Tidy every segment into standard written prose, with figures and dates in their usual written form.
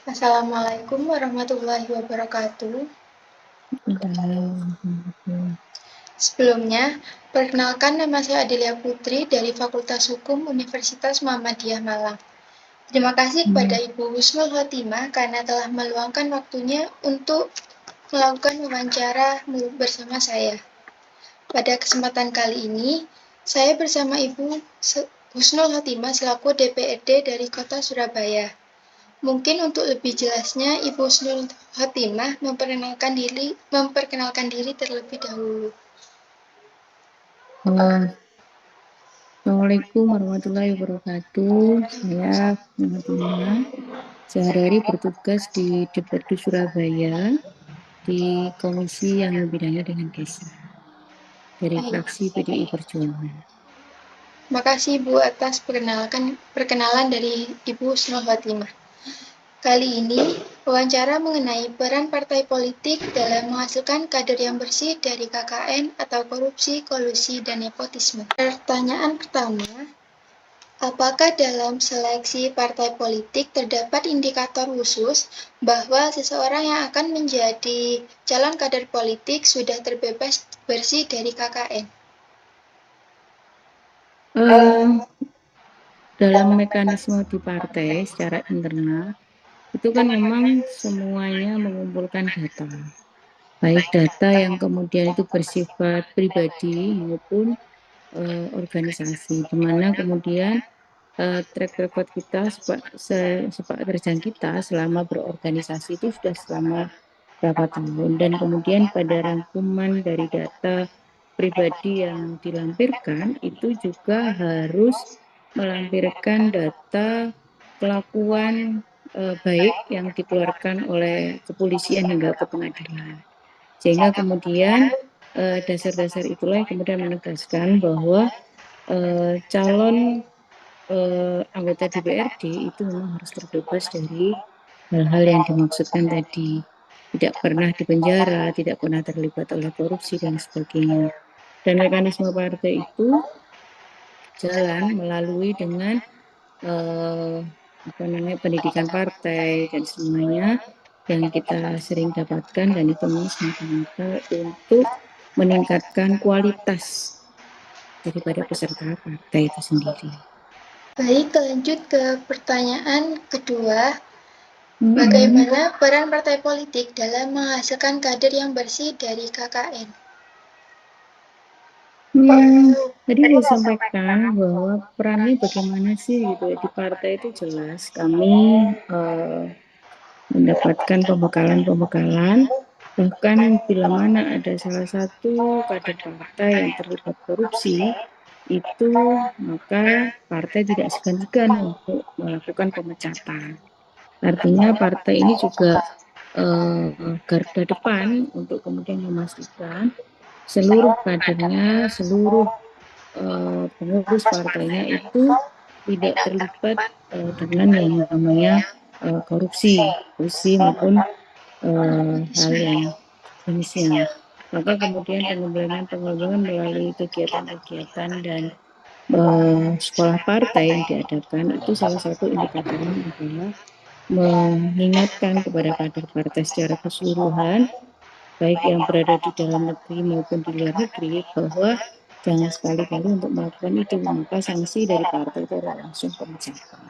Assalamualaikum warahmatullahi wabarakatuh. Sebelumnya, perkenalkan nama saya Adelia Putri dari Fakultas Hukum Universitas Muhammadiyah Malang. Terima kasih kepada Ibu Husnul Khotimah karena telah meluangkan waktunya untuk melakukan wawancara bersama saya. Pada kesempatan kali ini, saya bersama Ibu Husnul Khotimah selaku DPRD dari Kota Surabaya. Mungkin untuk lebih jelasnya, Ibu Husnul Khotimah memperkenalkan diri terlebih dahulu. Assalamualaikum warahmatullahi wabarakatuh. Saya Fatima. Sehari-hari bertugas di DPRD Surabaya di komisi yang bidangnya dengan KESA dari fraksi PDI Perjuangan. Terima kasih Ibu atas perkenalan dari Ibu Husnul Khotimah. Kali ini wawancara mengenai peran partai politik dalam menghasilkan kader yang bersih dari KKN atau korupsi, kolusi, dan nepotisme. Pertanyaan pertama, apakah dalam seleksi partai politik terdapat indikator khusus bahwa seseorang yang akan menjadi calon kader politik sudah terbebas bersih dari KKN? Dalam mekanisme di partai secara internal, itu kan memang semuanya mengumpulkan data. Baik data yang kemudian itu bersifat pribadi maupun organisasi, di mana kemudian track record kita sepak terjang kita selama berorganisasi itu sudah selama berapa tahun, dan kemudian pada rangkuman dari data pribadi yang dilampirkan itu juga harus melampirkan data kelakuan baik yang dikeluarkan oleh kepolisian hingga ke pengadilan, sehingga kemudian dasar-dasar itulah yang kemudian menegaskan bahwa calon anggota DPRD itu memang harus terbebas dari hal-hal yang dimaksudkan tadi, tidak pernah dipenjara, tidak pernah terlibat oleh korupsi dan sebagainya. Dan mekanisme partai itu jalan melalui dengan pendidikan partai dan semuanya yang kita sering dapatkan, dan itu memang semata-mata untuk meningkatkan kualitas daripada peserta partai itu sendiri. Baik, lanjut ke pertanyaan kedua. Bagaimana peran partai politik dalam menghasilkan kader yang bersih dari KKN? Tadi saya sampaikan bahwa perannya bagaimana sih gitu ya, di partai itu jelas kami mendapatkan pembekalan, bahkan bila mana ada salah satu kader partai yang terlibat korupsi, itu maka partai tidak segan-segan untuk melakukan pemecatan. Artinya partai ini juga garda depan untuk kemudian memastikan seluruh kadernya, seluruh pengurus partainya itu tidak terlibat dengan yang namanya korupsi maupun hal yang jenisnya. Maka kemudian pengembangan melalui kegiatan-kegiatan dan sekolah partai yang diadakan itu salah satu indikatornya adalah mengingatkan kepada kader partai secara keseluruhan, baik yang berada di dalam negeri maupun di luar negeri, bahwa jangan sekali-kali untuk melakukan itu, maka sanksi dari partai itu adalah langsung pemecatan.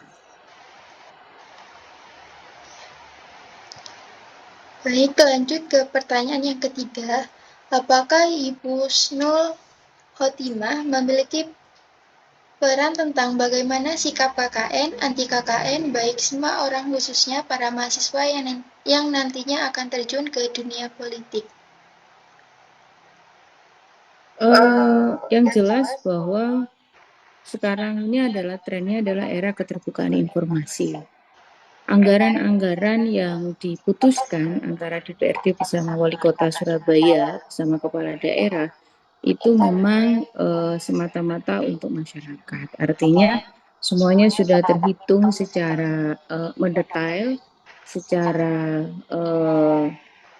Baik, lanjut ke pertanyaan yang ketiga. Apakah Ibu Husnul Khotimah memiliki peran tentang bagaimana sikap KKN, anti KKN, baik semua orang khususnya para mahasiswa yang nantinya akan terjun ke dunia politik? Yang jelas bahwa sekarang ini adalah trennya adalah era keterbukaan informasi. Anggaran-anggaran yang diputuskan antara DPRD bersama Wali Kota Surabaya bersama kepala daerah itu memang semata-mata untuk masyarakat. Artinya semuanya sudah terhitung secara mendetail, secara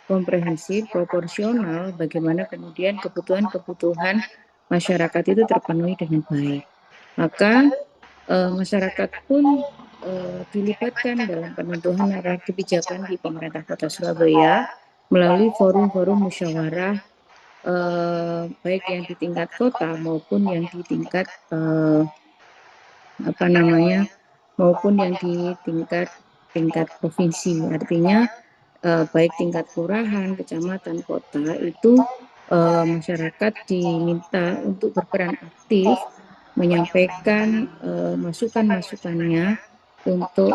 komprehensif, proporsional, bagaimana kemudian kebutuhan-kebutuhan masyarakat itu terpenuhi dengan baik. Maka masyarakat pun dilibatkan dalam penentuan arah kebijakan di pemerintah Kota Surabaya melalui forum-forum musyawarah baik yang di tingkat kota maupun yang di tingkat maupun yang di tingkat provinsi. Artinya baik tingkat kelurahan, kecamatan, kota itu masyarakat diminta untuk berperan aktif menyampaikan masukan-masukannya untuk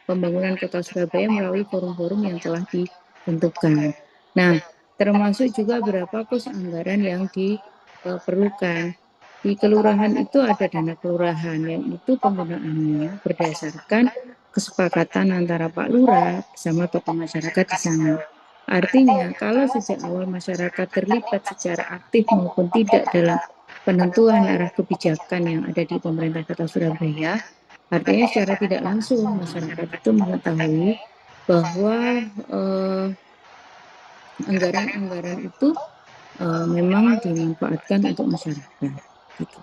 pembangunan Kota Surabaya melalui forum-forum yang telah ditentukan. Nah, termasuk juga berapa pos anggaran yang diperlukan. Di kelurahan itu ada dana kelurahan yang itu penggunaannya berdasarkan kesepakatan antara Pak Lurah bersama tokoh masyarakat di sana. Artinya, kalau sejak awal masyarakat terlibat secara aktif maupun tidak dalam penentuan arah kebijakan yang ada di pemerintah Kota Surabaya, artinya secara tidak langsung masyarakat itu mengetahui bahwa anggaran-anggaran itu memang dimanfaatkan untuk masyarakat. Gitu.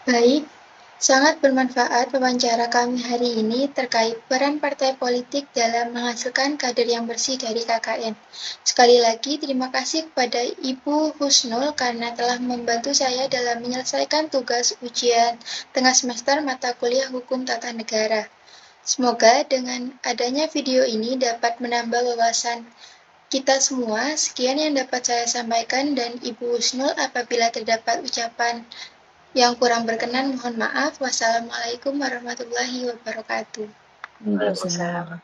Baik, sangat bermanfaat wawancara kami hari ini terkait peran partai politik dalam menghasilkan kader yang bersih dari KKN. Sekali lagi, terima kasih kepada Ibu Husnul karena telah membantu saya dalam menyelesaikan tugas ujian tengah semester mata kuliah Hukum Tata Negara. Semoga dengan adanya video ini dapat menambah wawasan kita semua. Sekian yang dapat saya sampaikan, dan Ibu Husnul apabila terdapat ucapan yang kurang berkenan mohon maaf. Wassalamualaikum warahmatullahi wabarakatuh. Waalaikumsalam.